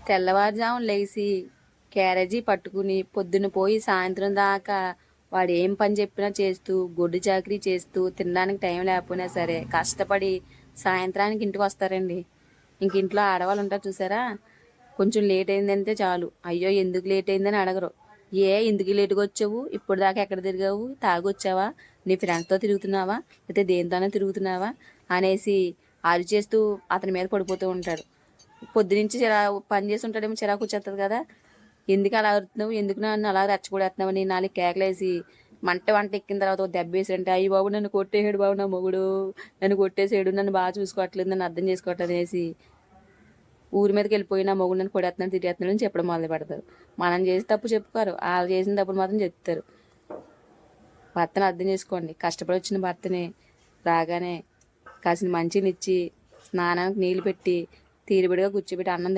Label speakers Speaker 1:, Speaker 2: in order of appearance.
Speaker 1: తెల్లవారుజామున లేచి క్యారేజీ పట్టుకుని పొద్దున పోయి సాయంత్రం దాకా వాడు ఏం పని చెప్పినా చేస్తూ గొడ్డు చాకరీ చేస్తూ తినడానికి టైం లేకపోయినా సరే కష్టపడి సాయంత్రానికి ఇంటికి వస్తారండి. ఇంక ఇంట్లో ఆడవాళ్ళు ఉంటారు చూసారా, కొంచెం లేట్ అయిందంటే చాలు, అయ్యో ఎందుకు లేట్ అయిందని అడగరు. ఎందుకు లేటుగా వచ్చావు, ఇప్పుడు దాకా ఎక్కడ తిరిగావు, తాగొచ్చావా, నీ ఫ్రెండ్స్తో తిరుగుతున్నావా, లేకపోతే దేనితోనే తిరుగుతున్నావా అనేసి అరిచేస్తూ అతని మీద పడిపోతూ ఉంటారు. పొద్దునుంచి పని చేసి ఉంటాడేమో, చిరాకు వచ్చేస్తుంది కదా, ఎందుకు అలా అరుతున్నావు, ఎందుకు నన్ను అలా రెచ్చగొడేస్తున్నావు అని నాలుగు కేకలేసి వంట ఎక్కిన తర్వాత ఒక దెబ్బ వేసారంటే, అయ్యి బాబు నన్ను కొట్టేసాడు బాబు నా మొగుడు, నన్ను కొట్టేసాడు, నన్ను బాగా చూసుకోవట్లేదు, నన్ను అర్థం చేసుకోవట్లేదు అనేసి ఊరి మీదకి వెళ్ళిపోయి నా మొగుడు నన్ను కొడేస్తున్నాడు తిట్టేస్తున్నాడు అని చెప్పడం మొదలు పెడతారు. మనం చేసి తప్పు చెప్పుకోరు, వాళ్ళు చేసిన తప్పుడు మాత్రం చెప్తారు. భర్తను అర్థం చేసుకోండి. కష్టపడి వచ్చిన భర్తని రాగానే కాసిన మంచినిచ్చి స్నానానికి నీళ్ళు పెట్టి తీరుబడిగా కూర్చోబెట్టి అన్నం